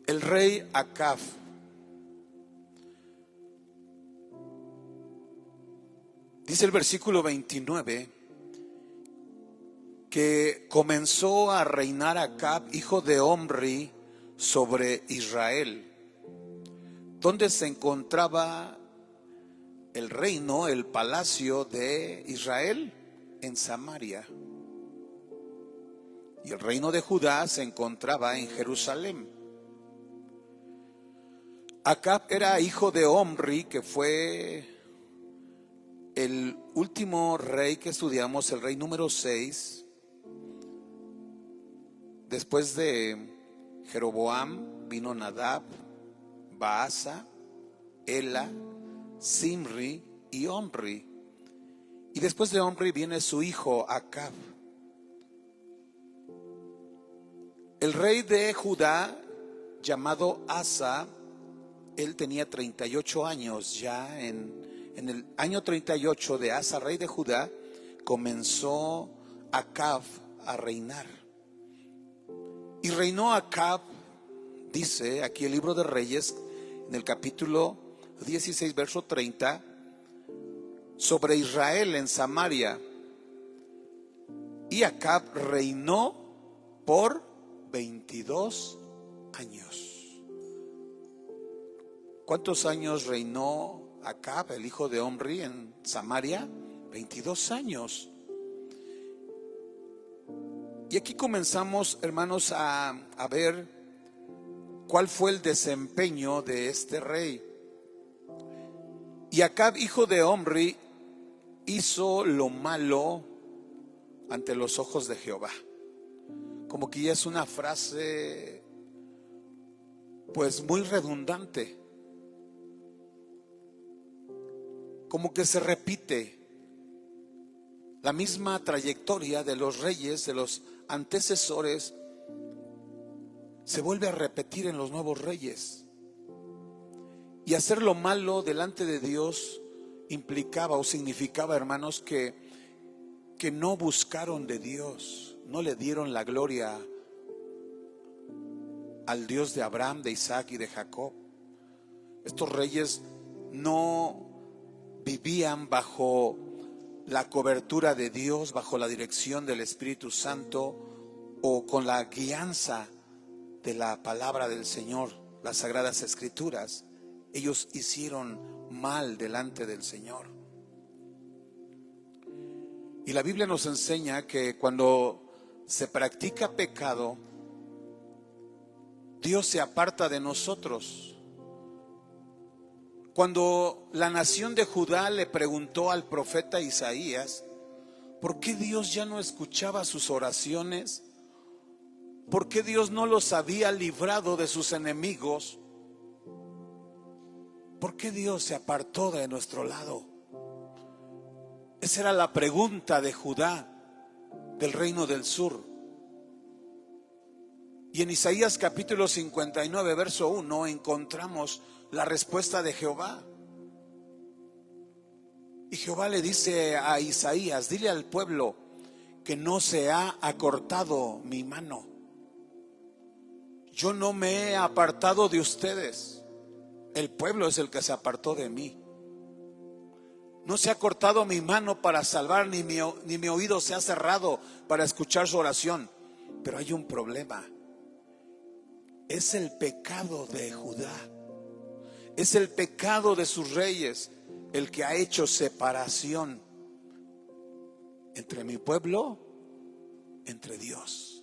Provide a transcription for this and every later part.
El rey Acab dice el versículo 29 que comenzó a reinar Acab, hijo de Omri, sobre Israel, donde se encontraba el reino, el palacio de Israel en Samaria, y el reino de Judá se encontraba en Jerusalén. Acab era hijo de Omri, que fue el último rey que estudiamos, el rey número 6, después de Jeroboam vino Nadab, Baasa, Ela, Zimri y Omri. Y después de Omri viene su hijo Acab. El rey de Judá, llamado Asa, él tenía 38 años. Ya en el año 38 de Asa, rey de Judá, comenzó Acab a reinar. Y reinó Acab, dice aquí el libro de Reyes, en el capítulo 16, verso 30, sobre Israel en Samaria. Y Acab reinó por 22 años. ¿Cuántos años reinó Acab, el hijo de Omri, en Samaria? 22 años. Y aquí comenzamos, hermanos, a ver cuál fue el desempeño de este rey. Y Acab, hijo de Omri, hizo lo malo ante los ojos de Jehová. Como que ya es una frase pues muy redundante, como que se repite la misma trayectoria de los reyes, de los antecesores, se vuelve a repetir en los nuevos reyes. Y hacer lo malo delante de Dios implicaba o significaba, hermanos, que no buscaron de Dios, no le dieron la gloria al Dios de Abraham, de Isaac y de Jacob. Estos reyes no vivían bajo la cobertura de Dios, bajo la dirección del Espíritu Santo o con la guianza de la palabra del Señor, las Sagradas Escrituras. Ellos hicieron mal delante del Señor. Y la Biblia nos enseña que cuando se practica pecado, Dios se aparta de nosotros. Cuando la nación de Judá le preguntó al profeta Isaías, ¿por qué Dios ya no escuchaba sus oraciones? ¿Por qué Dios no los había librado de sus enemigos? ¿Por qué Dios se apartó de nuestro lado? Esa era la pregunta de Judá, del reino del sur. Y en Isaías capítulo 59, verso 1, encontramos la respuesta de Jehová. Y Jehová le dice a Isaías, dile al pueblo que no se ha acortado mi mano. Yo no me he apartado de ustedes. El pueblo es el que se apartó de mí. No se ha cortado mi mano para salvar, ni mi oído se ha cerrado para escuchar su oración. Pero hay un problema. Es el pecado de Judá. Es el pecado de sus reyes el que ha hecho separación entre mi pueblo, entre Dios.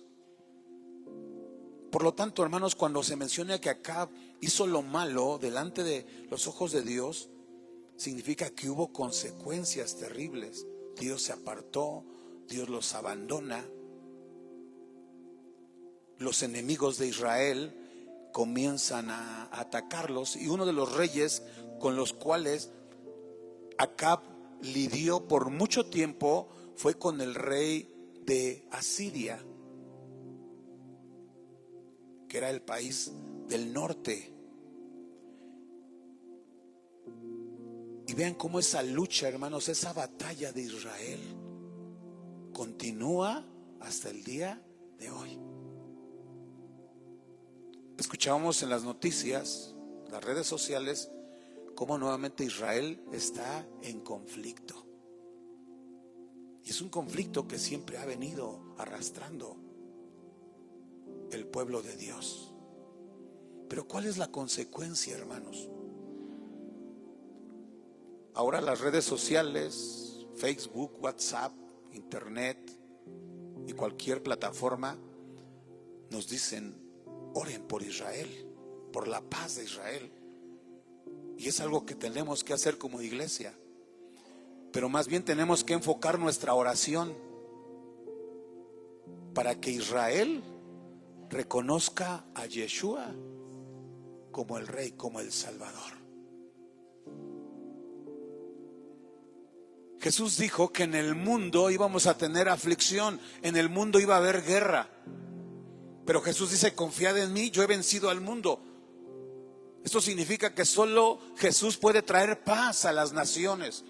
Por lo tanto, hermanos, cuando se menciona que Acab hizo lo malo delante de los ojos de Dios, significa que hubo consecuencias terribles. Dios se apartó, Dios los abandona. Los enemigos de Israel comienzan a atacarlos, y uno de los reyes con los cuales Acab lidió por mucho tiempo fue con el rey de Asiria, que era el país del norte. Y vean cómo esa lucha, hermanos, esa batalla de Israel continúa hasta el día de hoy. Escuchábamos en las noticias, las redes sociales, cómo nuevamente Israel está en conflicto. Y es un conflicto que siempre ha venido arrastrando el pueblo de Dios. Pero ¿cuál es la consecuencia, hermanos? Ahora las redes sociales, Facebook, WhatsApp, Internet y cualquier plataforma nos dicen: oren por Israel, por la paz de Israel. Y es algo que tenemos que hacer como iglesia. Pero más bien tenemos que enfocar nuestra oración para que Israel reconozca a Yeshua como el Rey, como el Salvador. Jesús dijo que en el mundo íbamos a tener aflicción, en el mundo iba a haber guerra. Pero Jesús dice: confiad en mí, yo he vencido al mundo. Esto significa que solo Jesús puede traer paz a las naciones.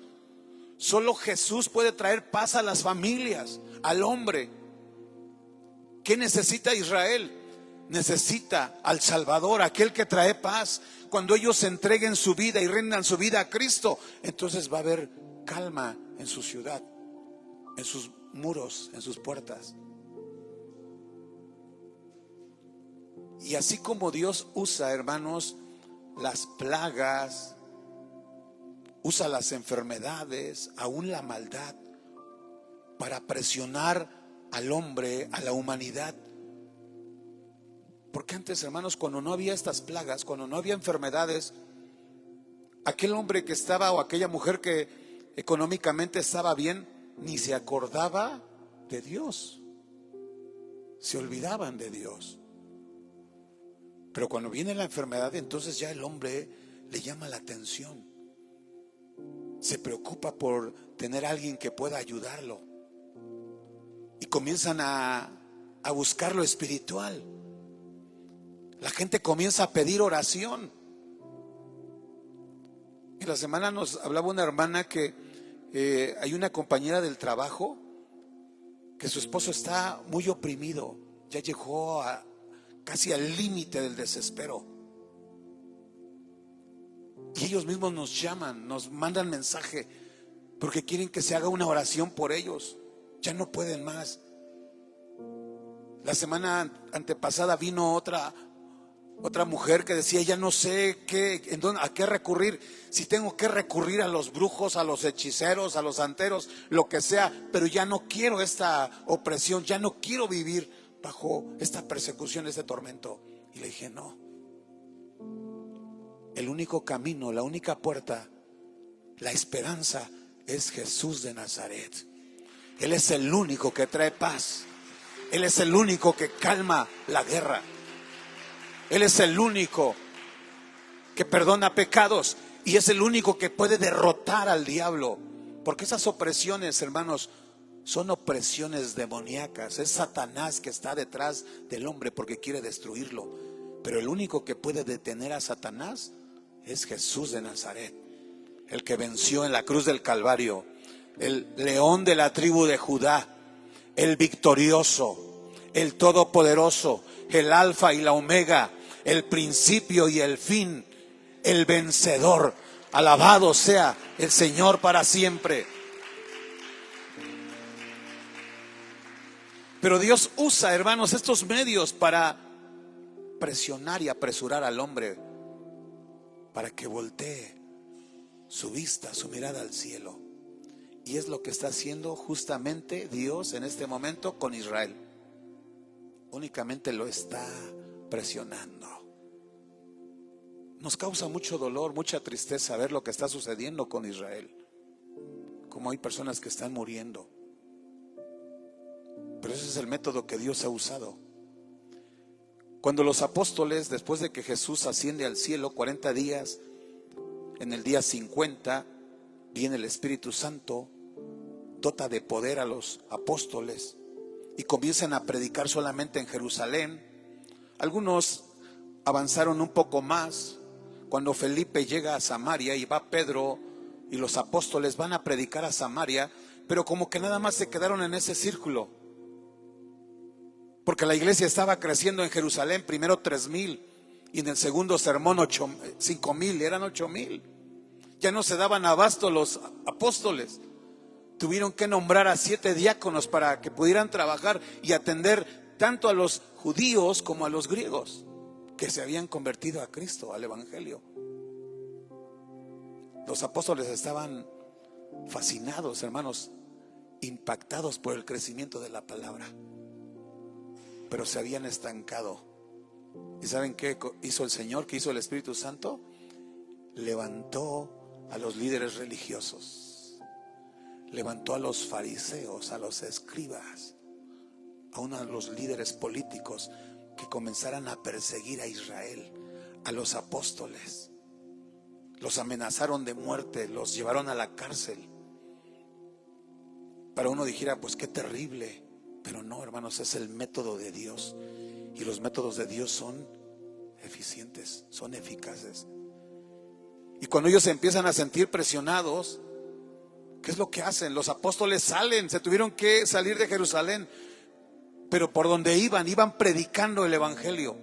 Solo Jesús puede traer paz a las familias, al hombre. ¿Qué necesita Israel? Necesita al Salvador, aquel que trae paz. Cuando ellos entreguen su vida y rindan su vida a Cristo, entonces va a haber calma en su ciudad, en sus muros, en sus puertas. Y así como Dios usa, hermanos, las plagas, usa las enfermedades, aún la maldad, para presionar al hombre, a la humanidad. Porque antes, hermanos, cuando no había estas plagas, cuando no había enfermedades, aquel hombre que estaba, o aquella mujer que económicamente estaba bien, ni se acordaba de Dios. Se olvidaban de Dios. Pero cuando viene la enfermedad, entonces ya el hombre le llama la atención. Se preocupa por tener a alguien que pueda ayudarlo. Y comienzan a buscar lo espiritual. La gente comienza a pedir oración. En la semana nos hablaba una hermana que hay una compañera del trabajo que su esposo está muy oprimido. Ya llegó casi al límite del desespero. Y ellos mismos nos llaman, nos mandan mensaje porque quieren que se haga una oración por ellos. Ya no pueden más. La semana antepasada vino otra mujer que decía: ya no sé a qué recurrir, si tengo que recurrir a los brujos, a los hechiceros, a los santeros, lo que sea, pero ya no quiero esta opresión, ya no quiero vivir bajo esta persecución, este tormento. Y le dije: no, el único camino, la única puerta, la esperanza es Jesús de Nazaret. Él es el único que trae paz. Él es el único que calma la guerra. Él es el único que perdona pecados y es el único que puede derrotar al diablo. Porque esas opresiones, hermanos, son opresiones demoníacas. Es Satanás que está detrás del hombre porque quiere destruirlo. Pero el único que puede detener a Satanás es Jesús de Nazaret, el que venció en la cruz del Calvario, el león de la tribu de Judá, el victorioso, el todopoderoso, el alfa y la omega, el principio y el fin, el vencedor. Alabado sea el Señor para siempre. Pero Dios usa, hermanos, estos medios para presionar y apresurar al hombre, para que voltee su vista, su mirada al cielo. Y es lo que está haciendo justamente Dios en este momento con Israel. Únicamente lo está presionando. Nos causa mucho dolor, mucha tristeza ver lo que está sucediendo con Israel. Como hay personas que están muriendo. Pero ese es el método que Dios ha usado. Cuando los apóstoles, después de que Jesús asciende al cielo 40 días, en el día 50 viene el Espíritu Santo, dota de poder a los apóstoles y comienzan a predicar solamente en Jerusalén. Algunos avanzaron un poco más. Cuando Felipe llega a Samaria y va Pedro y los apóstoles van a predicar a Samaria, pero como que nada más se quedaron en ese círculo, porque la iglesia estaba creciendo en Jerusalén, primero 3,000, y en el segundo sermón 5,000, eran 8,000. Ya no se daban abasto los apóstoles. Tuvieron que nombrar a 7 diáconos para que pudieran trabajar y atender tanto a los judíos como a los griegos que se habían convertido a Cristo, al Evangelio. Los apóstoles estaban fascinados, hermanos, impactados por el crecimiento de la palabra, pero se habían estancado. ¿Y saben qué hizo el Señor? ¿Qué hizo el Espíritu Santo? Levantó a los líderes religiosos, levantó a los fariseos, a los escribas, aún a los líderes políticos que comenzaran a perseguir a Israel, a los apóstoles. Los amenazaron de muerte, los llevaron a la cárcel. Para uno dijera, pues qué terrible, pero no, hermanos, es el método de Dios, y los métodos de Dios son eficientes, son eficaces. Y cuando ellos se empiezan a sentir presionados, ¿qué es lo que hacen? Los apóstoles salen, se tuvieron que salir de Jerusalén, pero por donde iban predicando el Evangelio.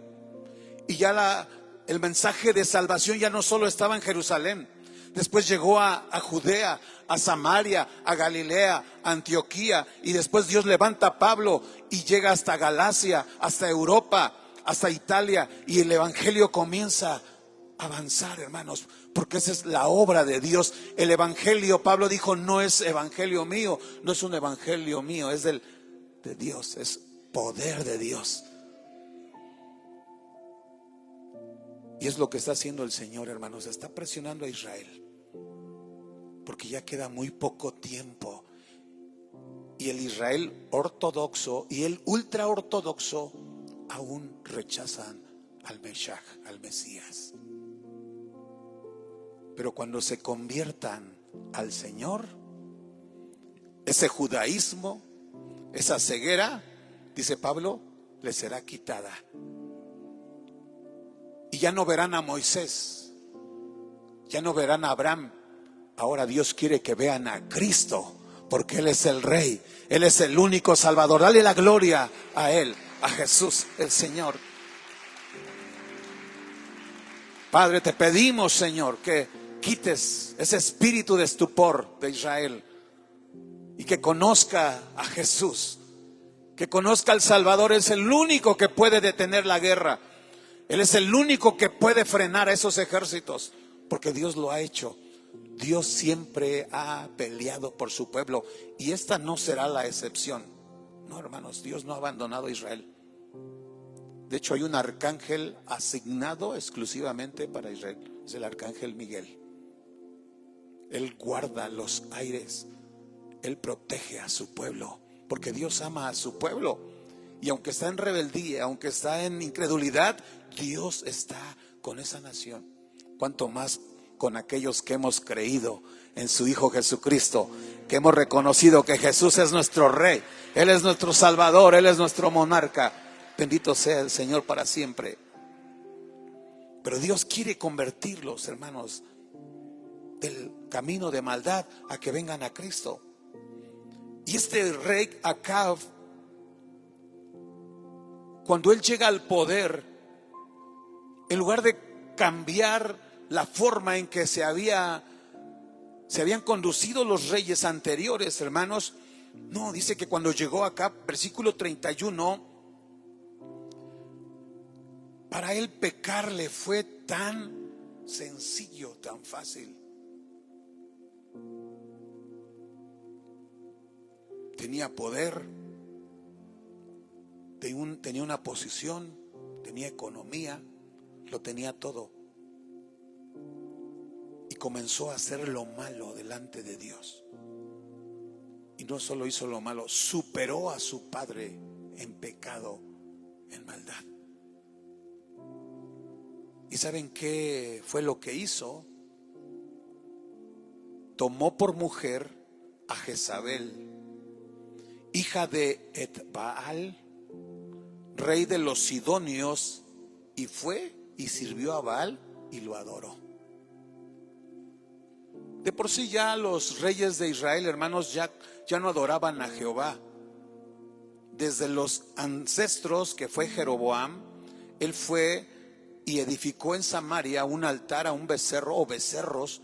Y ya el mensaje de salvación ya no solo estaba en Jerusalén. Después llegó a Judea, a Samaria, a Galilea, a Antioquía, y después Dios levanta a Pablo y llega hasta Galacia, hasta Europa, hasta Italia, y el Evangelio comienza a avanzar, hermanos, porque esa es la obra de Dios. El Evangelio, Pablo dijo, no es evangelio mío, no es un evangelio mío, es de Dios, es poder de Dios. Y es lo que está haciendo el Señor, hermanos. Está presionando a Israel, porque ya queda muy poco tiempo. Y el Israel ortodoxo y el ultraortodoxo aún rechazan al Meshach, al Mesías. Pero cuando se conviertan al Señor, ese judaísmo, esa ceguera, dice Pablo, les será quitada. Y ya no verán a Moisés, ya no verán a Abraham. Ahora Dios quiere que vean a Cristo, porque Él es el Rey, Él es el único Salvador. Dale la gloria a Él, a Jesús el Señor. Padre, te pedimos, Señor, que quites ese espíritu de estupor de Israel y que conozca a Jesús, que conozca al Salvador. Es el único que puede detener la guerra. Él es el único que puede frenar a esos ejércitos, porque Dios lo ha hecho. Dios siempre ha peleado por su pueblo, y esta no será la excepción. No, hermanos, Dios no ha abandonado a Israel. De hecho, hay un arcángel asignado exclusivamente para Israel. Es el arcángel Miguel. Él guarda los aires, Él protege a su pueblo, porque Dios ama a su pueblo. Y aunque está en rebeldía, aunque está en incredulidad, Dios está con esa nación. Cuanto más con aquellos que hemos creído en su Hijo Jesucristo, que hemos reconocido que Jesús es nuestro Rey, Él es nuestro Salvador, Él es nuestro monarca. Bendito sea el Señor para siempre. Pero Dios quiere convertirlos, hermanos, del camino de maldad a que vengan a Cristo. Y este rey Acab, cuando él llega al poder, en lugar de cambiar la forma en que se habían conducido los reyes anteriores, hermanos, no, dice que cuando llegó acá, versículo 31, para él pecar le fue tan sencillo, tan fácil. Tenía poder, tenía una posición, tenía economía, lo tenía todo. Y comenzó a hacer lo malo delante de Dios. Y no solo hizo lo malo, superó a su padre en pecado, en maldad. ¿Y saben qué fue lo que hizo? Tomó por mujer a Jezabel, hija de Etbaal, rey de los sidonios, y fue y sirvió a Baal y lo adoró. De por sí ya los reyes de Israel, hermanos, ya no adoraban a Jehová. Desde los ancestros, que fue Jeroboam, él fue y edificó en Samaria un altar a un becerro o becerros.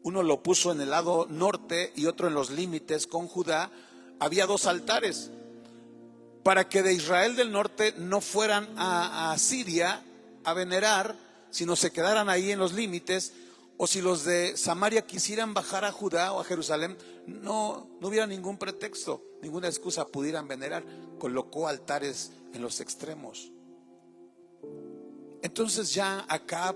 Uno lo puso en el lado norte y otro en los límites con Judá. Había 2 altares para que de Israel del norte no fueran a Siria a venerar, sino se quedaran ahí en los límites. O si los de Samaria quisieran bajar a Judá o a Jerusalén, no hubiera ningún pretexto, ninguna excusa, pudieran venerar. Colocó altares en los extremos. Entonces ya Acab,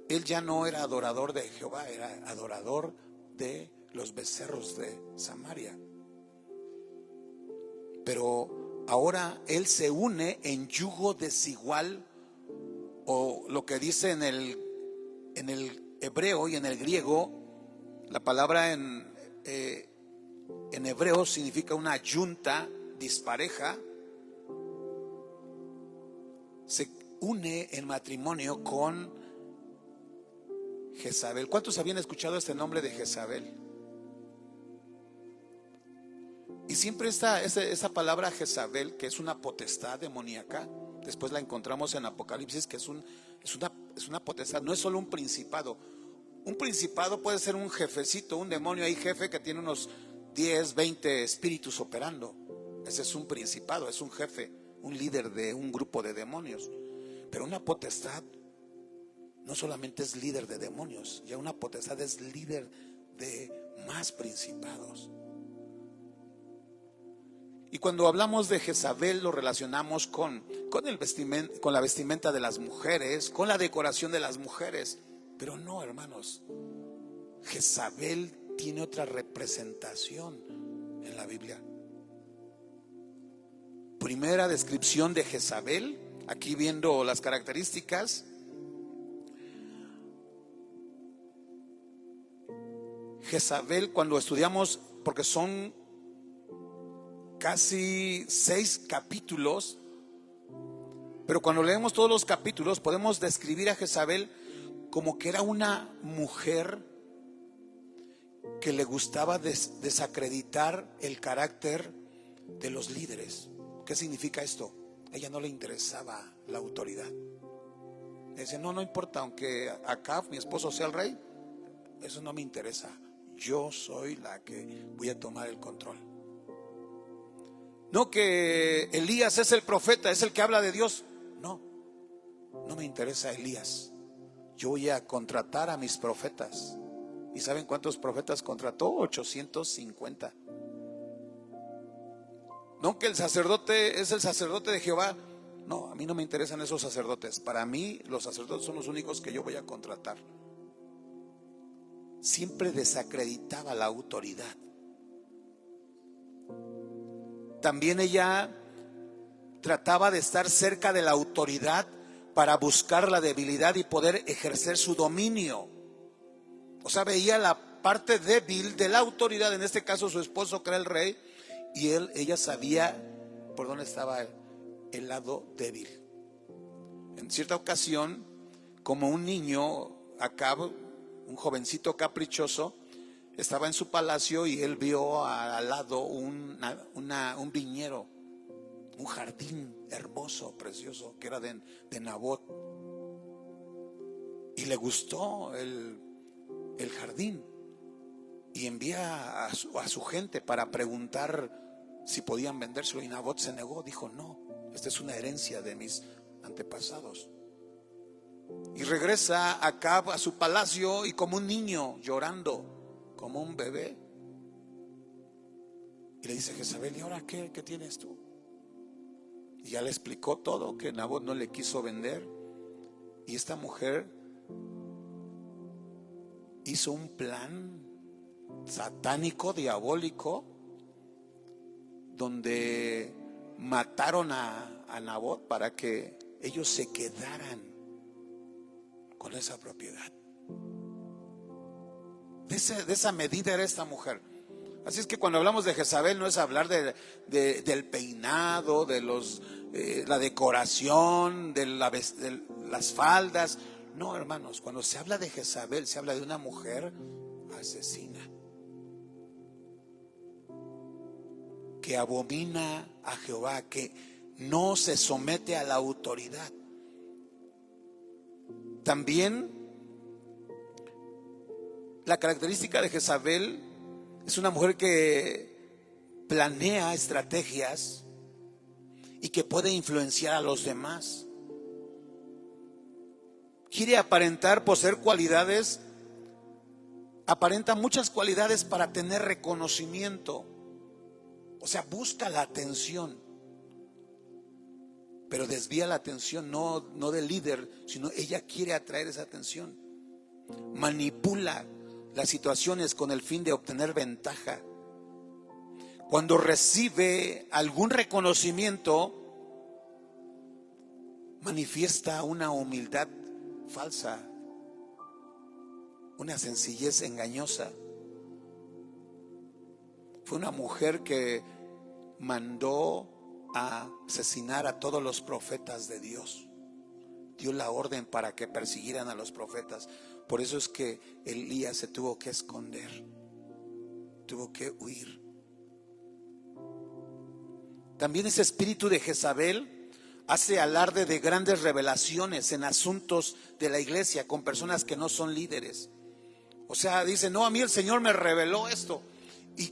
él ya no era adorador de Jehová, era adorador de los becerros de Samaria. Pero ahora él se une en yugo desigual, o lo que dice en el hebreo y en el griego, la palabra en hebreo significa una yunta dispareja. Se une en matrimonio con Jezabel. ¿Cuántos habían escuchado este nombre de Jezabel? Y siempre está esa palabra Jezabel, que es una potestad demoníaca. Después la encontramos en Apocalipsis, que es una potestad, no es solo un principado. Un principado puede ser un jefecito, un demonio ahí jefe que tiene unos 10, 20 espíritus operando. Ese es un principado, es un jefe, un líder de un grupo de demonios. Pero una potestad no solamente es líder de demonios, ya una potestad es líder de más principados. Y cuando hablamos de Jezabel lo relacionamos con la vestimenta de las mujeres, con la decoración de las mujeres. Pero no, hermanos, Jezabel tiene otra representación en la Biblia. Primera descripción de Jezabel, aquí viendo las características. Jezabel, cuando estudiamos, porque son casi 6 capítulos, pero cuando leemos todos los capítulos podemos describir a Jezabel como que era una mujer que le gustaba desacreditar el carácter de los líderes. ¿Qué significa esto? A ella no le interesaba la autoridad. Dice, no importa, aunque Acab, mi esposo, sea el rey, eso no me interesa. Yo soy la que voy a tomar el control. No que Elías es el profeta, es el que habla de Dios. No me interesa Elías. Yo voy a contratar a mis profetas. ¿Y saben cuántos profetas contrató? 850. No que el sacerdote es el sacerdote de Jehová. No, a mí no me interesan esos sacerdotes. Para mí los sacerdotes son los únicos que yo voy a contratar. Siempre desacreditaba la autoridad. También ella trataba de estar cerca de la autoridad para buscar la debilidad y poder ejercer su dominio. O sea, veía la parte débil de la autoridad, en este caso su esposo que era el rey, y ella sabía por dónde estaba el lado débil. En cierta ocasión, como un niño, Acab, un jovencito caprichoso, estaba en su palacio y él vio al lado un viñedo, un jardín hermoso, precioso, que era de Nabot. Y le gustó el jardín y envía a su gente para preguntar si podían vendérselo, y Nabot se negó, dijo no, esta es una herencia de mis antepasados. Y regresa Acab a su palacio y como un niño llorando, como un bebé, y le dice Jezabel, ¿y ahora qué tienes tú? Y ya le explicó todo, que Nabot no le quiso vender, y esta mujer hizo un plan satánico, diabólico, donde mataron a Nabot para que ellos se quedaran con esa propiedad. De esa medida era esta mujer. Así es que cuando hablamos de Jezabel no es hablar del peinado, de la decoración, de las faldas. No, hermanos, cuando se habla de Jezabel se habla de una mujer asesina, que abomina a Jehová, que no se somete a la autoridad. También la característica de Jezabel es una mujer que planea estrategias y que puede influenciar a los demás. Quiere aparentar, poseer cualidades, aparenta muchas cualidades para tener reconocimiento. O sea, busca la atención, pero desvía la atención no del líder, sino ella quiere atraer esa atención. Manipula las situaciones con el fin de obtener ventaja. Cuando recibe algún reconocimiento, manifiesta una humildad falsa, una sencillez engañosa. Fue una mujer que mandó a asesinar a todos los profetas de Dios. Dio la orden para que persiguieran a los profetas. Por eso es que Elías se tuvo que esconder, tuvo que huir. También ese espíritu de Jezabel hace alarde de grandes revelaciones en asuntos de la iglesia con personas que no son líderes. O sea, dice, no, a mí el Señor me reveló esto. Y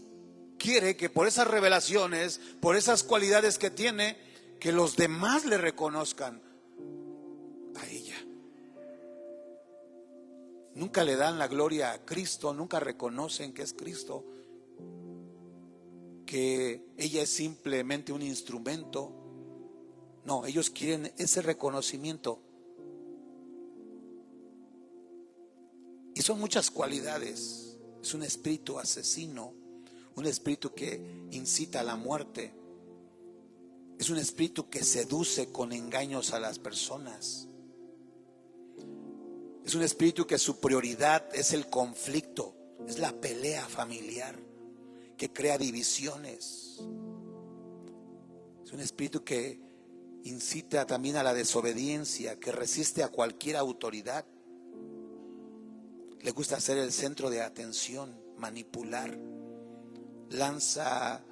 quiere que por esas revelaciones, por esas cualidades que tiene, que los demás le reconozcan a ella. Nunca le dan la gloria a Cristo, nunca reconocen que es Cristo, que ella es simplemente un instrumento. No, ellos quieren ese reconocimiento. Y son muchas cualidades. Es un espíritu asesino, un espíritu que incita a la muerte. Es un espíritu que seduce con engaños a las personas. Es un espíritu que su prioridad es el conflicto, es la pelea familiar, que crea divisiones. Es un espíritu que incita también a la desobediencia, que resiste a cualquier autoridad. Le gusta ser el centro de atención, manipular, lanza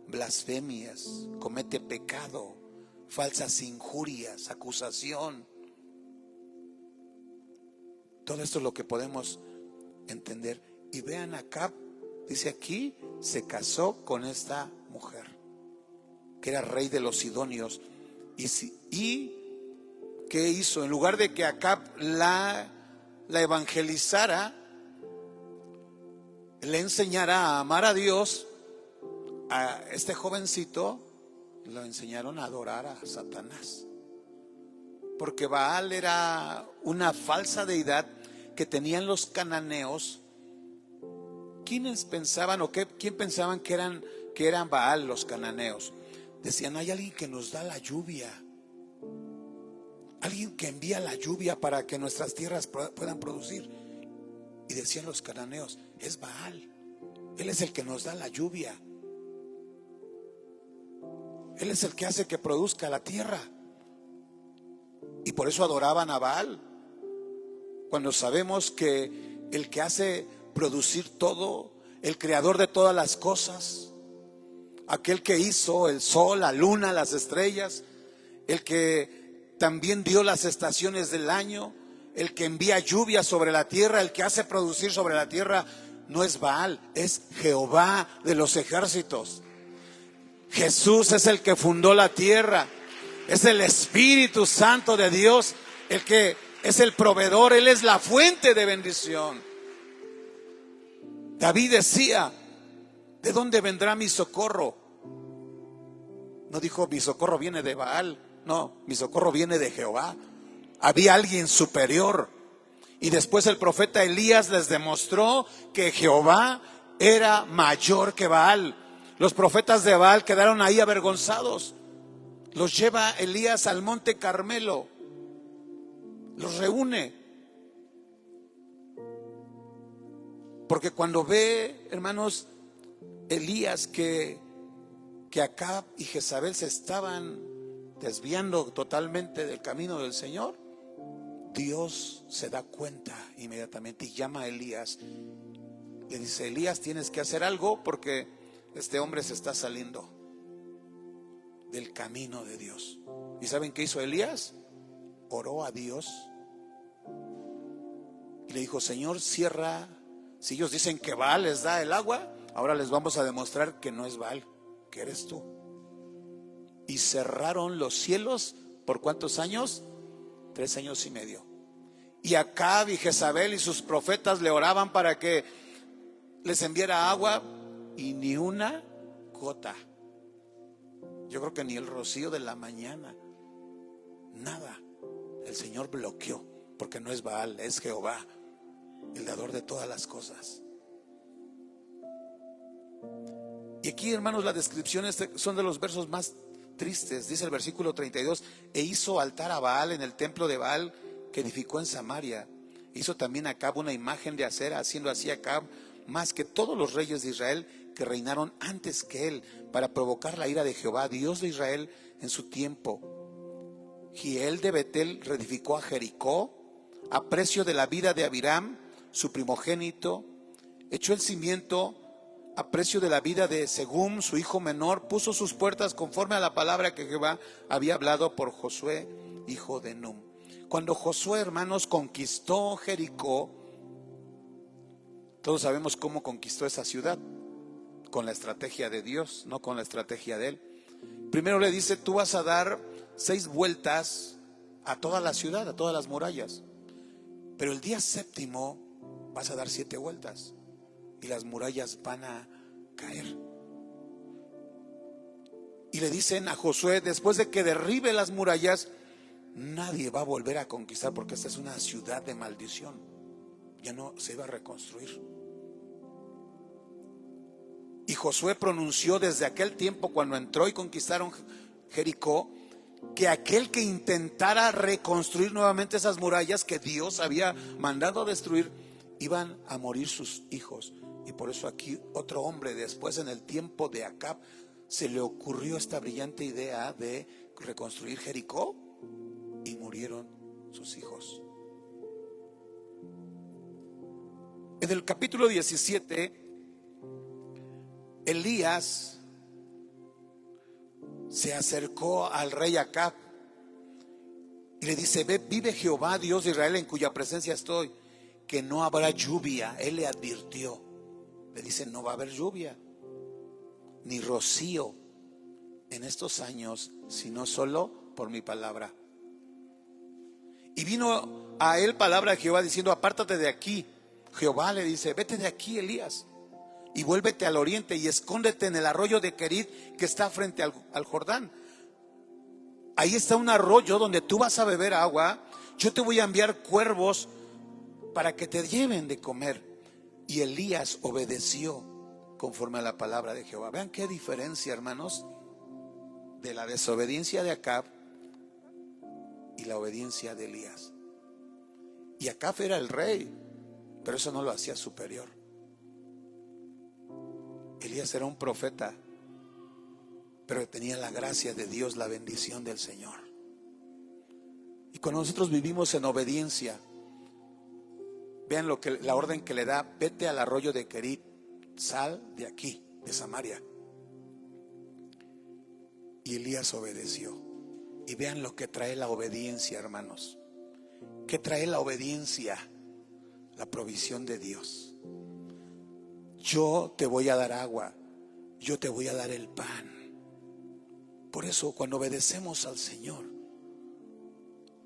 blasfemias, comete pecado, falsas injurias, acusación. Todo esto es lo que podemos entender. Y vean acá, dice aquí, se casó con esta mujer, que era rey de los sidonios. ¿Y qué hizo? En lugar de que Acab la evangelizara, le enseñara a amar a Dios, a este jovencito lo enseñaron a adorar a Satanás. Porque Baal era una falsa deidad que tenían los cananeos. ¿Quiénes pensaban quién pensaban que eran Baal los cananeos? Decían, hay alguien que nos da la lluvia, alguien que envía la lluvia para que nuestras tierras puedan producir. Y decían los cananeos, es Baal, él es el que nos da la lluvia, él es el que hace que produzca la tierra. Y por eso adoraban a Baal, cuando sabemos que el que hace producir todo, el creador de todas las cosas, aquel que hizo el sol, la luna, las estrellas, el que también dio las estaciones del año, el que envía lluvia sobre la tierra, el que hace producir sobre la tierra, no es Baal, es Jehová de los ejércitos. Jesús es el que fundó la tierra, es el Espíritu Santo de Dios, el que es el proveedor, Él es la fuente de bendición. David decía, ¿de dónde vendrá mi socorro? No dijo, mi socorro viene de Baal, no, mi socorro viene de Jehová. Había alguien superior. Y después el profeta Elías les demostró que Jehová era mayor que Baal. Los profetas de Baal quedaron ahí avergonzados. Los lleva Elías al monte Carmelo, los reúne. Porque cuando ve, hermanos, Elías que Acab y Jezabel se estaban desviando totalmente del camino del Señor, Dios se da cuenta inmediatamente y llama a Elías. Le dice, Elías, tienes que hacer algo porque este hombre se está saliendo del camino de Dios. ¿Y saben qué hizo Elías? Oró a Dios Y le dijo: Señor, cierra. Si ellos dicen que Baal les da el agua, ahora les vamos a demostrar que no es Baal, que eres tú. Y cerraron los cielos, ¿por cuántos años? 3 años y medio. Y Acab y Jezabel y sus profetas le oraban para que les enviara agua, y ni una gota. Yo creo que ni el rocío de la mañana, nada. El Señor bloqueó, porque no es Baal, es Jehová, el dador de todas las cosas. Y aquí, hermanos, las descripciones son de los versos más tristes. Dice el versículo 32: e hizo altar a Baal en el templo de Baal que edificó en Samaria. Hizo también Acab una imagen de acera, haciendo así Acab más que todos los reyes de Israel que reinaron antes que él, para provocar la ira de Jehová, Dios de Israel, en su tiempo. Giel de Betel reedificó a Jericó a precio de la vida de Abiram, su primogénito. Echó el cimiento a precio de la vida de Segum, su hijo menor. Puso sus puertas conforme a la palabra que Jehová había hablado por Josué, hijo de Num. Cuando Josué, hermanos, conquistó Jericó, todos sabemos cómo conquistó esa ciudad: con la estrategia de Dios, no con la estrategia de él. Primero le dice: tú vas a dar 6 vueltas a toda la ciudad, a todas las murallas, pero el día 7º vas a dar 7 vueltas y las murallas van a caer. Y le dicen a Josué: después de que derribe las murallas, nadie va a volver a conquistar, porque esta es una ciudad de maldición, ya no se va a reconstruir. Y Josué pronunció desde aquel tiempo, cuando entró y conquistaron Jericó, que aquel que intentara reconstruir nuevamente esas murallas que Dios había mandado destruir, iban a morir sus hijos. Y por eso aquí otro hombre, después, en el tiempo de Acab, se le ocurrió esta brillante idea de reconstruir Jericó, y murieron sus hijos. En el capítulo 17, Elías se acercó al rey Acab y le dice: ve, vive Jehová, Dios de Israel, en cuya presencia estoy, que no habrá lluvia. Él le advirtió, le dice: no va a haber lluvia ni rocío en estos años, sino solo por mi palabra. Y vino a él palabra de Jehová diciendo: apártate de aquí. Jehová le dice: vete de aquí, Elías, y vuélvete al oriente y escóndete en el arroyo de Querit, que está frente al Jordán. Ahí está un arroyo donde tú vas a beber agua. Yo te voy a enviar cuervos para que te lleven de comer. Y Elías obedeció conforme a la palabra de Jehová. Vean qué diferencia, hermanos, de la desobediencia de Acab y la obediencia de Elías. Y Acab era el rey, pero eso no lo hacía superior. Elías era un profeta, pero tenía la gracia de Dios, la bendición del Señor. Y cuando nosotros vivimos en obediencia, vean la orden que le da: vete al arroyo de Querit, sal de aquí, de Samaria. Y Elías obedeció. Y vean lo que trae la obediencia, hermanos. ¿Qué trae la obediencia? La provisión de Dios. Yo te voy a dar agua, yo te voy a dar el pan. Por eso, cuando obedecemos al Señor,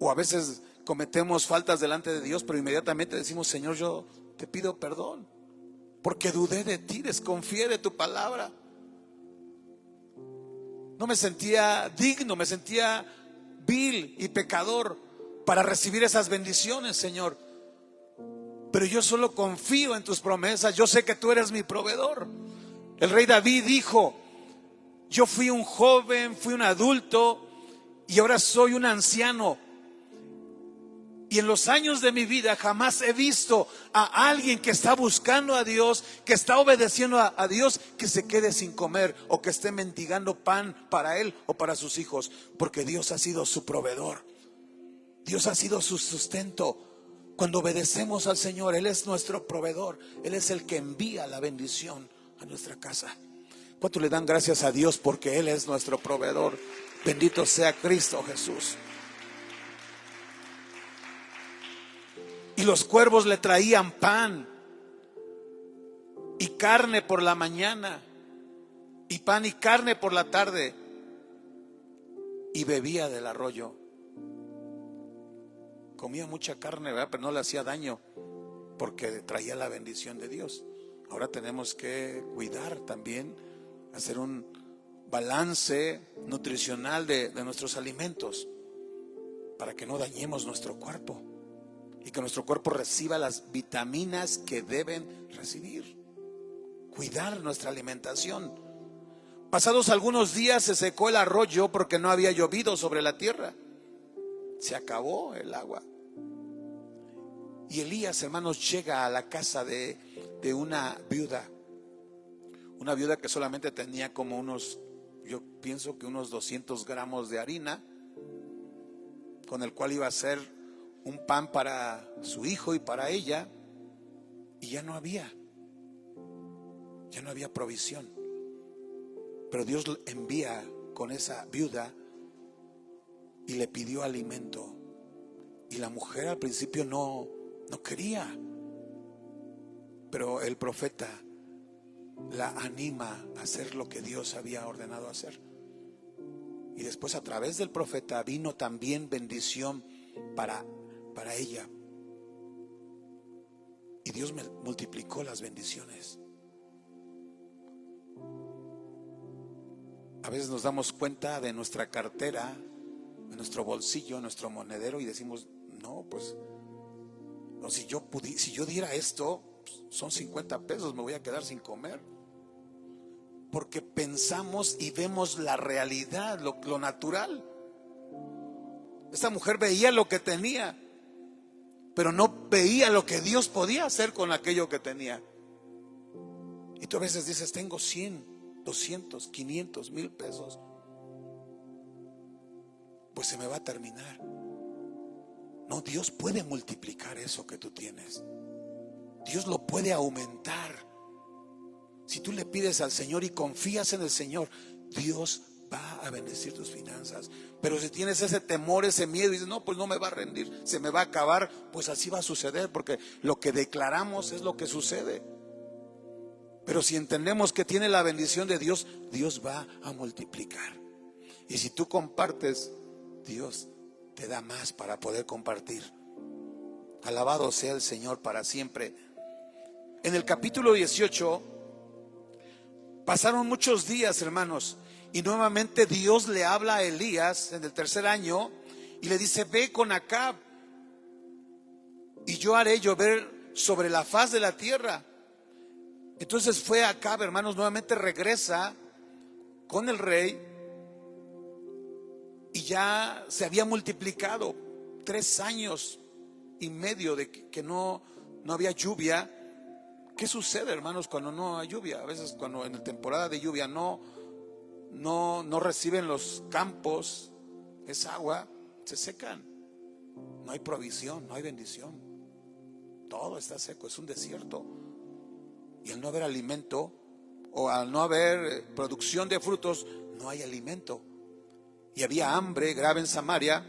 o a veces cometemos faltas delante de Dios, pero inmediatamente decimos: Señor, yo te pido perdón, porque dudé de ti, desconfié de tu palabra. No me sentía digno, me sentía vil y pecador para recibir esas bendiciones, Señor. Pero yo solo confío en tus promesas. Yo sé que tú eres mi proveedor. El rey David dijo: yo fui un joven, fui un adulto y ahora soy un anciano. Y en los años de mi vida jamás he visto a alguien que está buscando a Dios, que está obedeciendo a Dios, que se quede sin comer o que esté mendigando pan para él o para sus hijos, porque Dios ha sido su proveedor. Dios ha sido su sustento. Cuando obedecemos al Señor, Él es nuestro proveedor. Él es el que envía la bendición a nuestra casa. ¿Cuánto le dan gracias a Dios porque Él es nuestro proveedor? Bendito sea Cristo Jesús. Y los cuervos le traían pan y carne por la mañana, y pan y carne por la tarde, y bebía del arroyo. Comía mucha carne, ¿verdad? Pero no le hacía daño, porque traía la bendición de Dios. Ahora tenemos que cuidar también, hacer un balance nutricional de nuestros alimentos, para que no dañemos nuestro cuerpo y que nuestro cuerpo reciba las vitaminas que deben recibir. Cuidar nuestra alimentación. Pasados algunos días se secó el arroyo porque no había llovido sobre la tierra. Se acabó el agua. Y Elías, hermanos, llega a la casa de una viuda que solamente tenía como unos, yo pienso que unos 200 gramos de harina, con el cual iba a hacer un pan para su hijo y para ella, y ya no había provisión. Pero Dios envía con esa viuda y le pidió alimento, y la mujer al principio no quería, pero el profeta la anima a hacer lo que Dios había ordenado hacer. Y después, a través del profeta, vino también bendición para ella. Y Dios multiplicó las bendiciones. A veces nos damos cuenta de nuestra cartera, de nuestro bolsillo, nuestro monedero, y decimos, no, pues, no, si yo diera esto, pues, son 50 pesos, me voy a quedar sin comer. Porque pensamos y vemos la realidad, lo natural. Esta mujer veía lo que tenía, pero no veía lo que Dios podía hacer con aquello que tenía. Y tú a veces dices, tengo 100, 200, 500, 1000 pesos. Pues se me va a terminar. No, Dios puede multiplicar eso que tú tienes. Dios lo puede aumentar. Si tú le pides al Señor y confías en el Señor, Dios va a bendecir tus finanzas. Pero si tienes ese temor, ese miedo, y dices, no, pues no me va a rendir, se me va a acabar, pues así va a suceder, porque lo que declaramos es lo que sucede. Pero si entendemos que tiene la bendición de Dios, Dios va a multiplicar. Y si tú compartes, Dios te da más para poder compartir. Alabado sea el Señor para siempre. En el capítulo 18 pasaron muchos días, hermanos, y nuevamente Dios le habla a Elías en el tercer año y le dice, ve con Acab y yo haré llover sobre la faz de la tierra. Entonces fue Acab, hermanos, nuevamente regresa con el rey, y ya se había multiplicado 3 años y medio de que no había lluvia. ¿Qué sucede, hermanos, cuando no hay lluvia? A veces cuando en la temporada de lluvia no reciben los campos esa agua, se secan. No hay provisión, no hay bendición. Todo está seco, es un desierto. Y al no haber alimento, o al no haber producción de frutos, no hay alimento. Y había hambre grave en Samaria.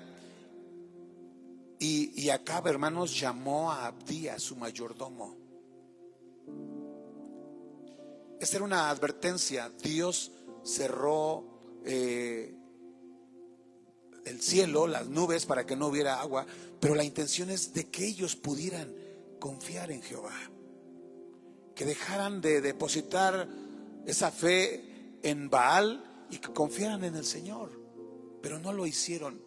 Y Acab, hermanos, llamó a Abdías, su mayordomo. Esta era una advertencia. Dios cerró el cielo, las nubes, para que no hubiera agua, pero la intención es de que ellos pudieran confiar en Jehová, que dejaran de depositar esa fe en Baal y que confiaran en el Señor, pero no lo hicieron.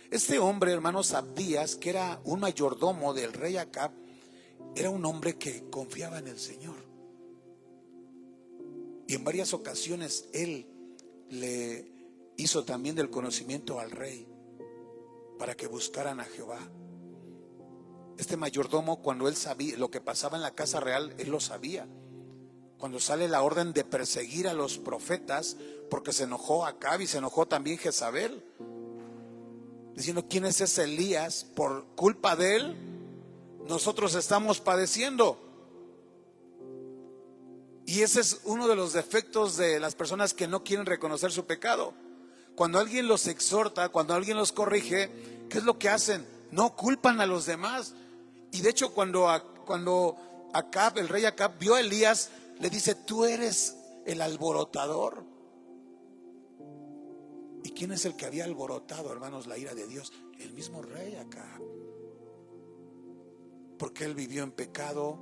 Este hombre, hermanos, Abdías, que era un mayordomo del rey Acab, era un hombre que confiaba en el Señor. Y en varias ocasiones él le hizo también del conocimiento al rey para que buscaran a Jehová. Este mayordomo, cuando él sabía lo que pasaba en la casa real, él lo sabía. Cuando sale la orden de perseguir a los profetas, porque se enojó Acab y se enojó también Jezabel, diciendo, ¿quién es ese Elías? Por culpa de él nosotros estamos padeciendo. Y ese es uno de los defectos de las personas que no quieren reconocer su pecado. Cuando alguien los exhorta, cuando alguien los corrige, ¿qué es lo que hacen? No culpan a los demás. Y de hecho cuando Acab, el rey Acab, vio a Elías, le dice: tú eres el alborotador. ¿Y quién es el que había alborotado, hermanos, la ira de Dios? El mismo rey Acab. Porque él vivió en pecado.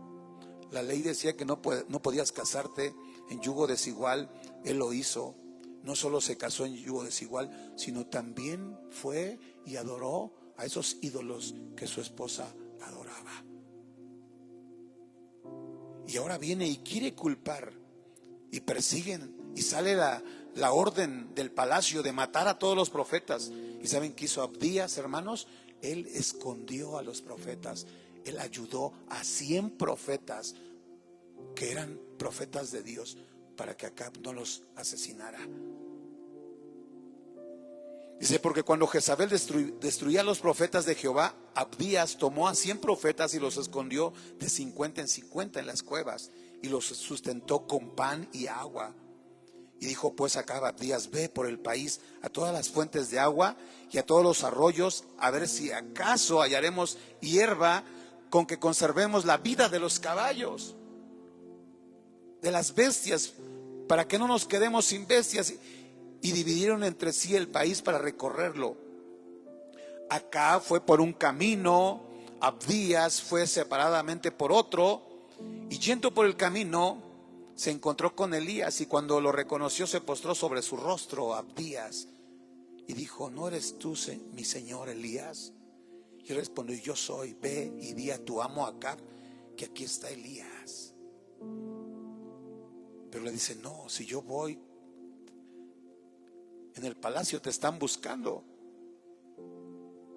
La ley decía que no podías casarte en yugo desigual. Él lo hizo. No solo se casó en yugo desigual, sino también fue y adoró a esos ídolos que su esposa adoraba. Y ahora viene y quiere culpar, y persiguen, y sale la orden del palacio de matar a todos los profetas. ¿Y saben qué hizo Abdías, hermanos? Él escondió a los profetas. Él ayudó a 100 profetas que eran profetas de Dios, para que Acab no los asesinara. Dice: porque cuando Jezabel destruía a los profetas de Jehová, Abdías tomó a 100 profetas y los escondió de 50 en 50 en las cuevas, y los sustentó con pan y agua. Y dijo pues Acab a Abdías: ve por el país a todas las fuentes de agua y a todos los arroyos, a ver si acaso hallaremos hierba con que conservemos la vida de los caballos, de las bestias, para que no nos quedemos sin bestias. Y dividieron entre sí el país para recorrerlo. Acab fue por un camino, Abdías fue separadamente por otro, y yendo por el camino se encontró con Elías, y cuando lo reconoció se postró sobre su rostro Abdías y dijo: ¿no eres tú, mi señor Elías? Y respondió: yo soy. Ve y di a tu amo Acab que aquí está Elías. Pero le dice: no, si yo voy, en el palacio te están buscando,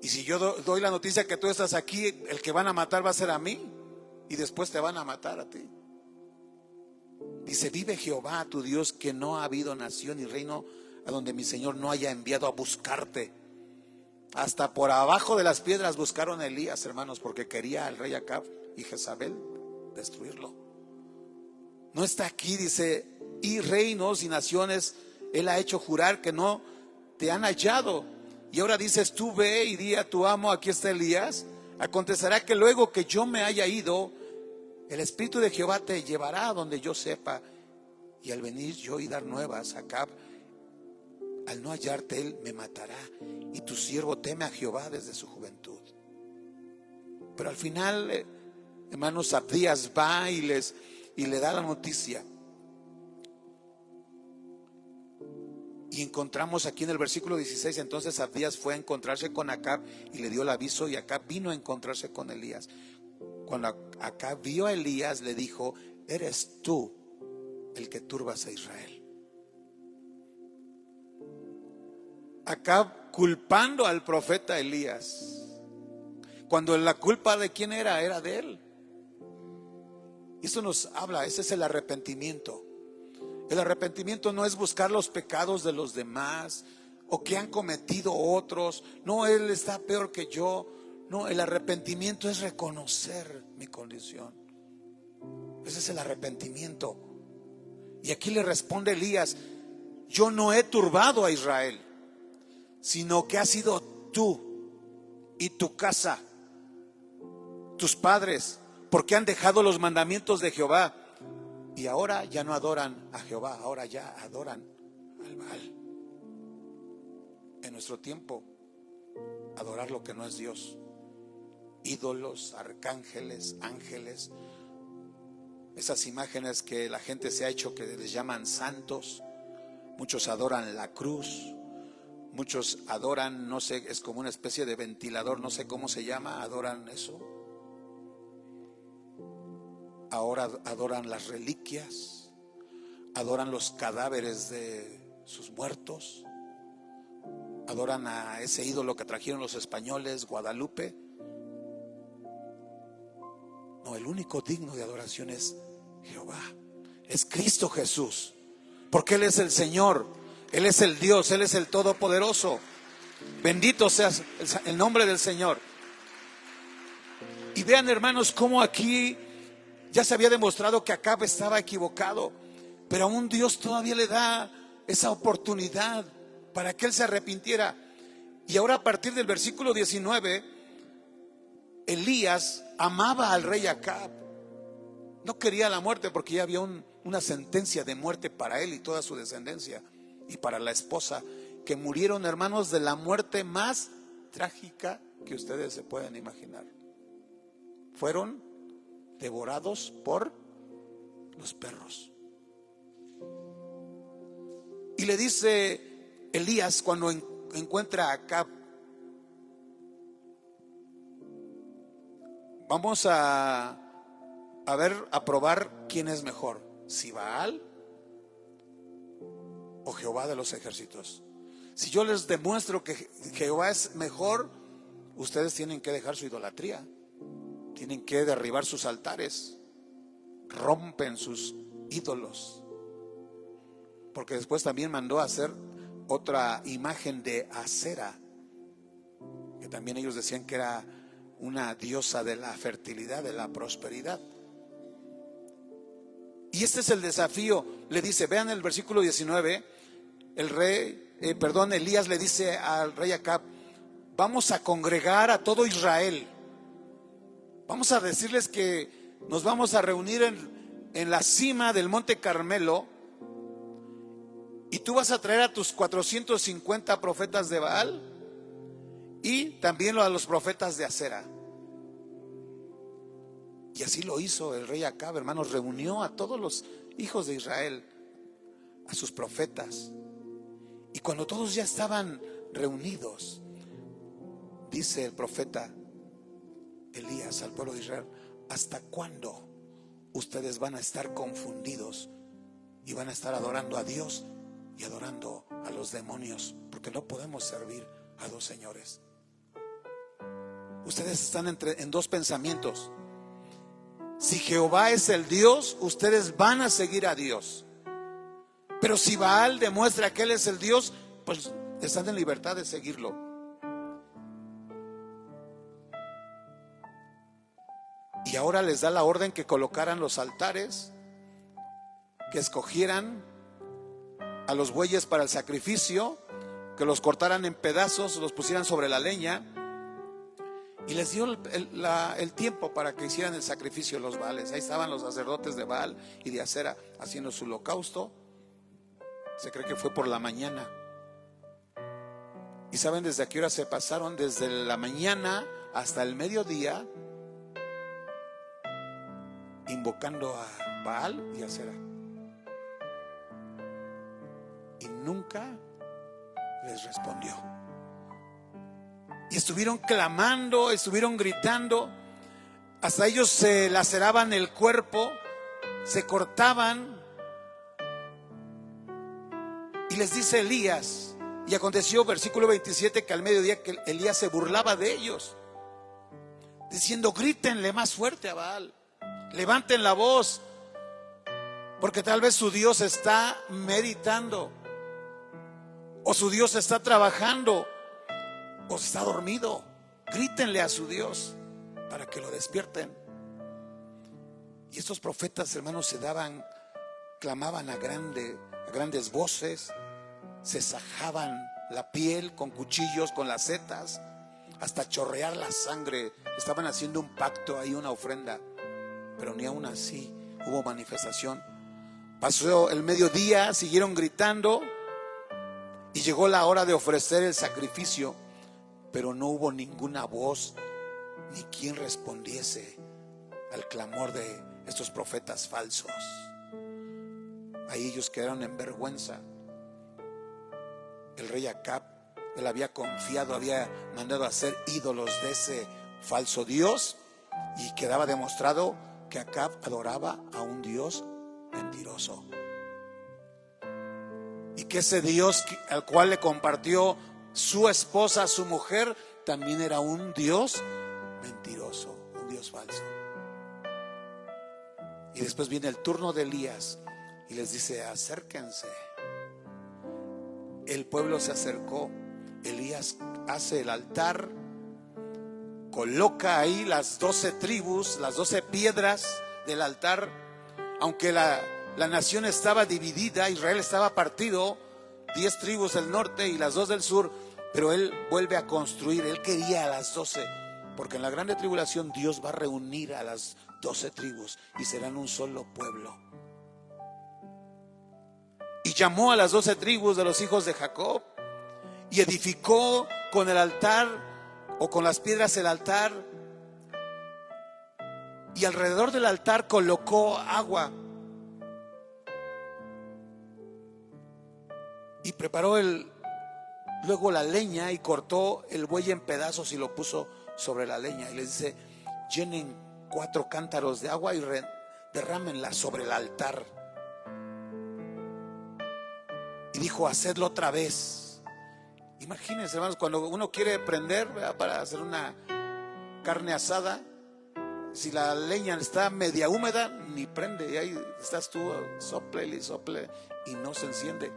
y si yo doy la noticia que tú estás aquí, el que van a matar va a ser a mí, y después te van a matar a ti. Dice: vive Jehová tu Dios, que no ha habido nación ni reino a donde mi Señor no haya enviado a buscarte. Hasta por abajo de las piedras buscaron a Elías, hermanos, porque quería al rey Acab y Jezabel destruirlo. No está aquí, dice: y reinos y naciones Él ha hecho jurar que no te han hallado. Y ahora dices tú: ve y di a tu amo, aquí está Elías. Acontecerá que luego que yo me haya ido, el Espíritu de Jehová te llevará a donde yo sepa. Y al venir yo y dar nuevas a Acab, al no hallarte él me matará. Y tu siervo teme a Jehová desde su juventud. Pero al final, hermanos, Abdías va y le da la noticia. Y encontramos aquí en el versículo 16: entonces Abdías fue a encontrarse con Acab y le dio el aviso, y Acab vino a encontrarse con Elías. Cuando Acab vio a Elías, le dijo: eres tú el que turbas a Israel. Acab culpando al profeta Elías, cuando la culpa de quién era de él. Y eso nos habla, ese es el arrepentimiento. El arrepentimiento no es buscar los pecados de los demás o que han cometido otros. No, él está peor que yo. No, el arrepentimiento es reconocer mi condición. Ese es el arrepentimiento. Y aquí le responde Elías: yo no he turbado a Israel, sino que has sido tú y tu casa, tus padres, porque han dejado los mandamientos de Jehová. Y ahora ya no adoran a Jehová, ahora ya adoran al Baal. En nuestro tiempo, adorar lo que no es Dios, ídolos, arcángeles, ángeles, esas imágenes que la gente se ha hecho que les llaman santos. Muchos adoran la cruz, muchos adoran, no sé, es como una especie de ventilador, no sé cómo se llama, adoran eso. Ahora adoran las reliquias, adoran los cadáveres de sus muertos, adoran a ese ídolo que trajeron los españoles, Guadalupe. No, el único digno de adoración es Jehová, es Cristo Jesús, porque Él es el Señor, Él es el Dios, Él es el Todopoderoso. Bendito sea el nombre del Señor. Y vean, hermanos, cómo aquí ya se había demostrado que Acab estaba equivocado, pero aún Dios todavía le da esa oportunidad para que él se arrepintiera. Y ahora, a partir del versículo 19, Elías amaba al rey Acab. No quería la muerte porque ya había una sentencia de muerte para él y toda su descendencia, y para la esposa, que murieron, hermanos, de la muerte más trágica que ustedes se pueden imaginar. Fueron devorados por los perros. Y le dice Elías cuando encuentra a Acab: vamos a probar quién es mejor, si Baal o Jehová de los ejércitos. Si yo les demuestro que Jehová es mejor, ustedes tienen que dejar su idolatría, tienen que derribar sus altares, rompen sus ídolos. Porque después también mandó a hacer otra imagen de Acera, que también ellos decían que era una diosa de la fertilidad, de la prosperidad. Y este es el desafío. Le dice, vean el versículo 19, Elías le dice al rey Acab: vamos a congregar a todo Israel, vamos a decirles que nos vamos a reunir en la cima del monte Carmelo, y tú vas a traer a tus 450 profetas de Baal y también a los profetas de Acera. Y así lo hizo el rey Acab, hermanos. Reunió a todos los hijos de Israel, a sus profetas. Y cuando todos ya estaban reunidos, dice el profeta Elías al pueblo de Israel: ¿hasta cuándo ustedes van a estar confundidos y van a estar adorando a Dios y adorando a los demonios? Porque no podemos servir a dos señores. Ustedes están en dos pensamientos. Si Jehová es el Dios, ustedes van a seguir a Dios. Pero si Baal demuestra que Él es el Dios, pues están en libertad de seguirlo. Y ahora les da la orden que colocaran los altares, que escogieran a los bueyes para el sacrificio, que los cortaran en pedazos, los pusieran sobre la leña. Y les dio el tiempo para que hicieran el sacrificio de los Baales. Ahí estaban los sacerdotes de Baal y de Acera haciendo su holocausto. Se cree que fue por la mañana. ¿Y saben desde qué hora se pasaron? Desde la mañana hasta el mediodía, invocando a Baal y Acera. Y nunca les respondió. Y estuvieron clamando, estuvieron gritando. Hasta ellos se laceraban el cuerpo, se cortaban. Y les dice Elías: y aconteció, versículo 27, que al mediodía que Elías se burlaba de ellos, diciendo: grítenle más fuerte a Baal, levanten la voz, porque tal vez su Dios está meditando, o su Dios está trabajando, o está dormido. Grítenle a su Dios para que lo despierten. Y estos profetas, hermanos, clamaban a grandes voces, se sajaban la piel con cuchillos, con las setas, hasta chorrear la sangre. Estaban haciendo un pacto ahí, una ofrenda, pero ni aún así hubo manifestación. Pasó el mediodía, siguieron gritando y llegó la hora de ofrecer el sacrificio, pero no hubo ninguna voz ni quien respondiese al clamor de estos profetas falsos. Ahí ellos quedaron en vergüenza. El rey Acab, él había confiado, había mandado a hacer ídolos de ese falso Dios, y quedaba demostrado que Acab adoraba a un Dios mentiroso, y que ese Dios al cual le compartió su esposa, su mujer, también era un Dios mentiroso, un Dios falso. Y después viene el turno de Elías y les dice: acérquense. El pueblo se acercó. Elías hace el altar, coloca ahí las 12 tribus, las 12 piedras del altar. Aunque la nación estaba dividida, Israel estaba partido, 10 tribus del norte y las 2 del sur, pero él vuelve a construir. Él quería a las 12 Porque en la grande tribulación Dios va a reunir a las 12 tribus y serán un solo pueblo. Y llamó a las 12 tribus de los hijos de Jacob y edificó con el altar o con las piedras el altar, y alrededor del altar colocó agua y preparó luego la leña y cortó el buey en pedazos y lo puso sobre la leña, y les dice: llenen 4 cántaros de agua y derrámenla sobre el altar. Y dijo: hacedlo otra vez. Imagínense, hermanos, cuando uno quiere prender, ¿verdad?, para hacer una carne asada, si la leña está media húmeda, ni prende, y ahí estás tú, sople y sople, y no se enciende.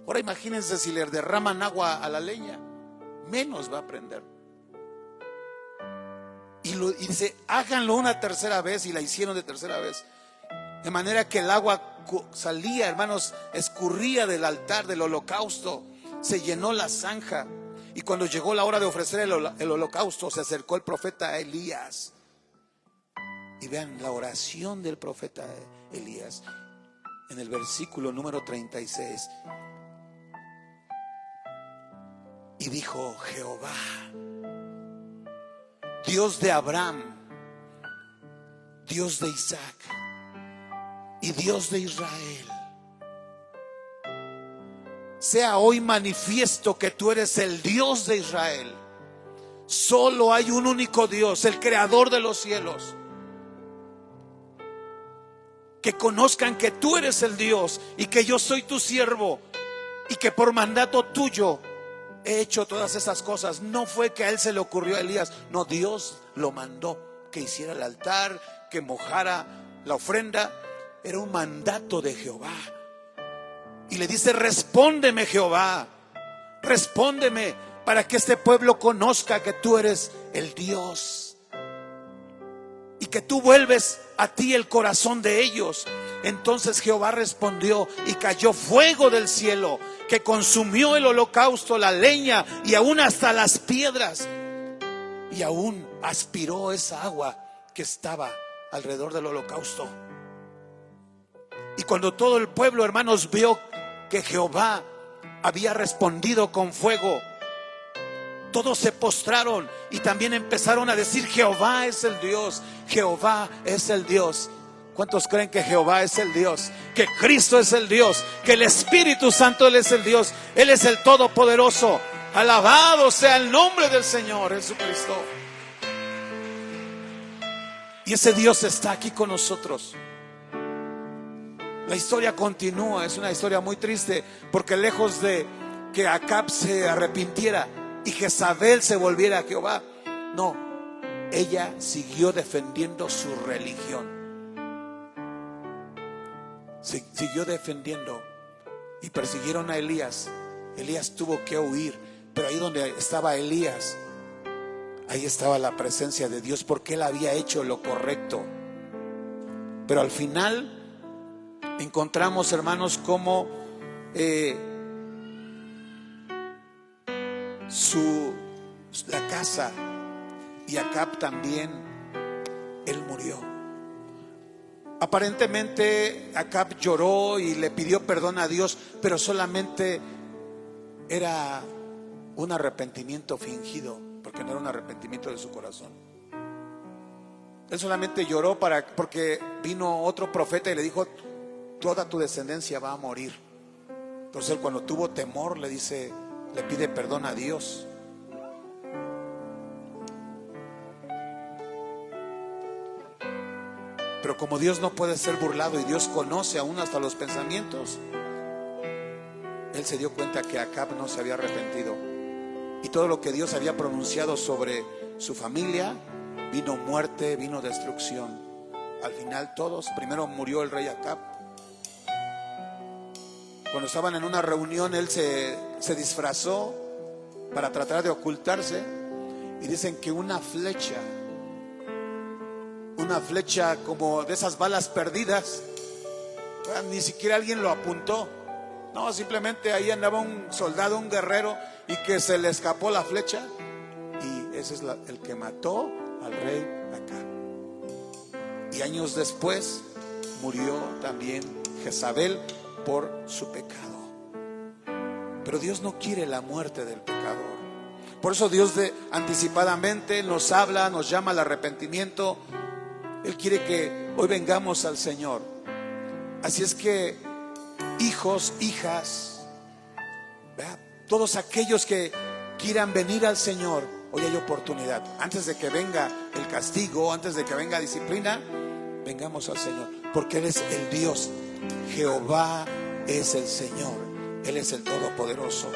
Ahora imagínense si le derraman agua a la leña, menos va a prender. Y dice: háganlo una tercera vez, y la hicieron de tercera vez. De manera que el agua salía, hermanos, escurría del altar del holocausto, se llenó la zanja. Y cuando llegó la hora de ofrecer el holocausto, se acercó el profeta Elías. Y vean la oración del profeta Elías en el versículo número 36. Y dijo: Jehová, Dios de Abraham, Dios de Isaac y Dios de Israel, sea hoy manifiesto que tú eres el Dios de Israel. Solo hay un único Dios, el creador de los cielos. Que conozcan que tú eres el Dios y que yo soy tu siervo, y que por mandato tuyo he hecho todas esas cosas. No fue que a él se le ocurrió a Elías, no, Dios lo mandó, que hiciera el altar, que mojara la ofrenda. Era un mandato de Jehová. Y le dice: respóndeme, Jehová, respóndeme, para que este pueblo conozca que tú eres el Dios y que tú vuelves a ti el corazón de ellos. Entonces Jehová respondió, y cayó fuego del cielo que consumió el holocausto, la leña y aún hasta las piedras, y aún aspiró esa agua que estaba alrededor del holocausto. Y cuando todo el pueblo, hermanos, vio que Jehová había respondido con fuego, todos se postraron y también empezaron a decir: Jehová es el Dios, Jehová es el Dios. ¿Cuántos creen que Jehová es el Dios? Que Cristo es el Dios, que el Espíritu Santo Él es el Dios, Él es el Todopoderoso. Alabado sea el nombre del Señor Jesucristo. Y ese Dios está aquí con nosotros. La historia continúa, es una historia muy triste, porque lejos de que Acab se arrepintiera y Jezabel se volviera a Jehová, no, ella siguió defendiendo su religión. Siguió defendiendo, y persiguieron a Elías. Elías tuvo que huir, pero ahí donde estaba Elías, ahí estaba la presencia de Dios, porque él había hecho lo correcto. Pero al final encontramos, hermanos, como la casa, y Acab también, él murió. Aparentemente Acab lloró y le pidió perdón a Dios, pero solamente era un arrepentimiento fingido, porque no era un arrepentimiento de su corazón. Él solamente lloró porque vino otro profeta y le dijo: toda tu descendencia va a morir. Entonces él, cuando tuvo temor, le pide perdón a Dios. Pero como Dios no puede ser burlado y Dios conoce aún hasta los pensamientos, él se dio cuenta que Acab no se había arrepentido, y todo lo que Dios había pronunciado sobre su familia, vino muerte, vino destrucción. Al final primero murió el rey Acab. Cuando estaban en una reunión, él se disfrazó para tratar de ocultarse, y dicen que una flecha como de esas balas perdidas, ni siquiera alguien lo apuntó, no, simplemente ahí andaba un soldado, un guerrero, y que se le escapó la flecha, y ese es el que mató al rey Acab. Y años después murió también Jezabel por su pecado. Pero Dios no quiere la muerte del pecador. Por eso Dios anticipadamente nos habla, nos llama al arrepentimiento. Él quiere que hoy vengamos al Señor. Así es que, hijos, hijas, ¿verdad?, todos aquellos que quieran venir al Señor, hoy hay oportunidad. Antes de que venga el castigo, antes de que venga disciplina, vengamos al Señor, porque Él es el Dios. Jehová es el Señor. Él es el Todopoderoso.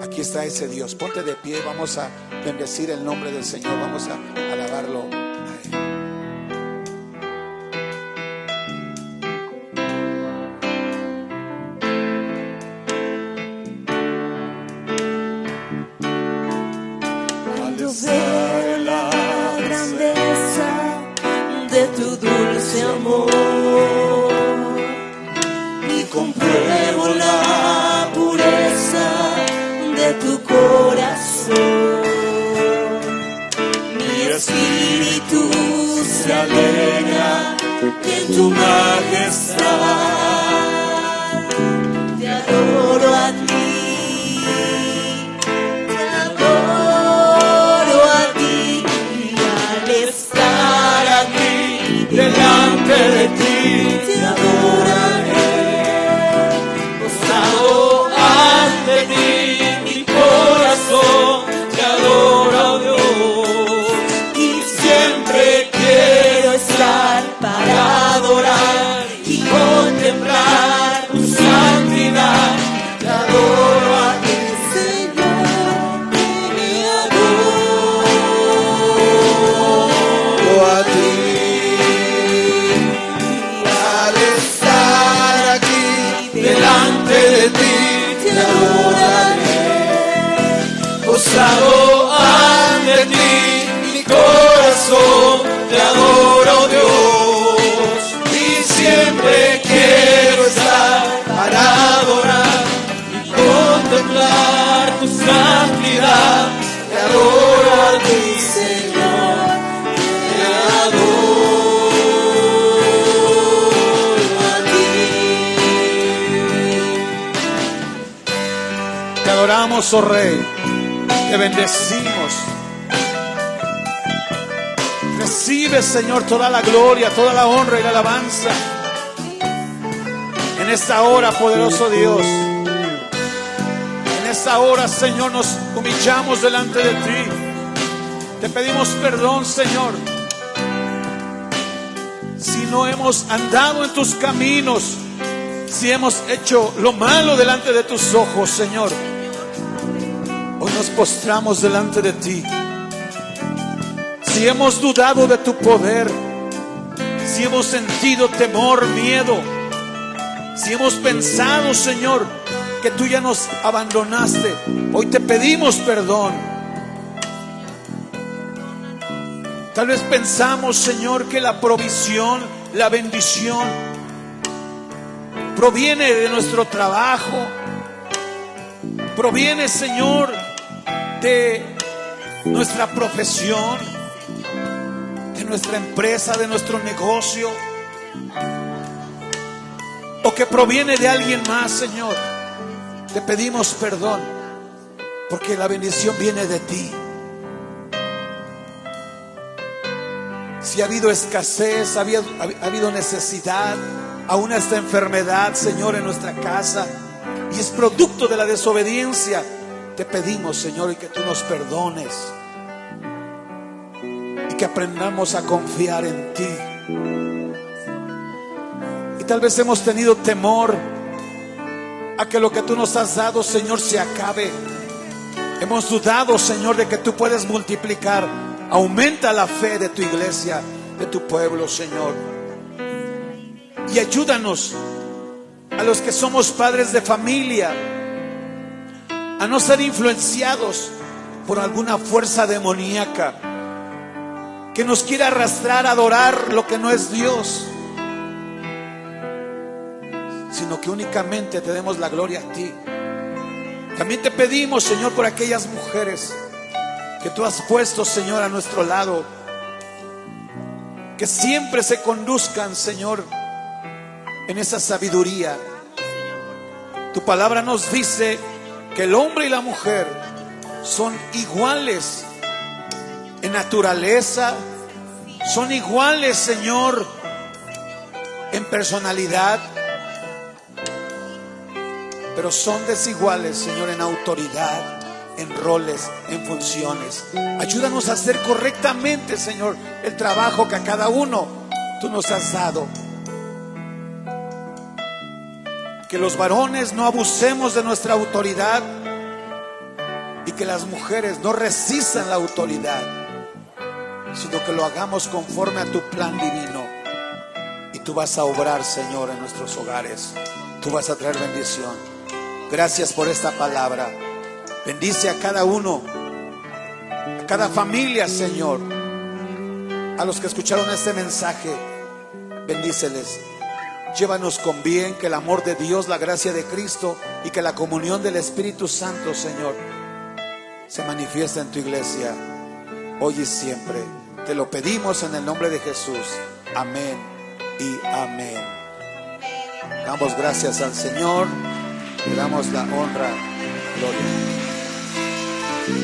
Aquí está ese Dios. Ponte de pie, vamos a bendecir el nombre del Señor, vamos a alabarlo a Él. Cuando veo la grandeza de tu dulce amor y compruebo la pureza de tu corazón, mi espíritu se alegra en tu majestad. Te adoro a ti, te adoro a ti, y al estar aquí delante de ti te adoraré. Gozado ante ti mi corazón, te adoro, Dios, y siempre quiero estar para adorar y contemplar tu santidad. Te adoro a ti, Señor, te adoro a ti. Y al estar aquí delante de ti te adoraré. Gozado ante ti mi corazón, te adoro, Dios, y siempre quiero estar para adorar y contemplar tu santidad. Te adoro a ti, Señor, te adoro a ti. Te adoramos, oh Rey, te bendecimos. Recibe, Señor, toda la gloria, toda la honra y la alabanza en esta hora, poderoso Dios. En esta hora, Señor, nos humillamos delante de ti. Te pedimos perdón, Señor, si no hemos andado en tus caminos, si hemos hecho lo malo delante de tus ojos, Señor. Hoy nos postramos delante de ti. Si hemos dudado de tu poder, si hemos sentido temor, miedo, si hemos pensado, Señor, que tú ya nos abandonaste, hoy te pedimos perdón. Tal vez pensamos, Señor, que la provisión, la bendición proviene de nuestro trabajo, proviene, Señor, de nuestra profesión, de nuestra empresa, de nuestro negocio, o que proviene de alguien más, Señor. Te pedimos perdón, porque la bendición viene de ti. Si ha habido escasez, ha habido necesidad, aún esta enfermedad, Señor, en nuestra casa, y es producto de la desobediencia, te pedimos, Señor, y que tú nos perdones y que aprendamos a confiar en ti. Y tal vez hemos tenido temor a que lo que tú nos has dado, Señor, se acabe. Hemos dudado, Señor, de que tú puedes multiplicar. Aumenta la fe de tu iglesia, de tu pueblo, Señor. Y ayúdanos a los que somos padres de familia a no ser influenciados por alguna fuerza demoníaca que nos quiera arrastrar a adorar lo que no es Dios, sino que únicamente te demos la gloria a ti. También te pedimos, Señor, por aquellas mujeres que tú has puesto, Señor, a nuestro lado, que siempre se conduzcan, Señor, en esa sabiduría. Tu palabra nos dice que el hombre y la mujer son iguales en naturaleza, son iguales, Señor, en personalidad, pero son desiguales, Señor, en autoridad, en roles, en funciones. Ayúdanos a hacer correctamente, Señor, el trabajo que a cada uno tú nos has dado. Que los varones no abusemos de nuestra autoridad y que las mujeres no resistan la autoridad, sino que lo hagamos conforme a tu plan divino. Y tú vas a obrar, Señor, en nuestros hogares. Tú vas a traer bendición. Gracias por esta palabra. Bendice a cada uno, a cada familia, Señor. A los que escucharon este mensaje, bendíceles. Llévanos con bien, que el amor de Dios, la gracia de Cristo y que la comunión del Espíritu Santo, Señor, se manifiesta en tu iglesia hoy y siempre. Te lo pedimos en el nombre de Jesús. Amén y amén. Damos gracias al Señor. Le damos la honra, gloria.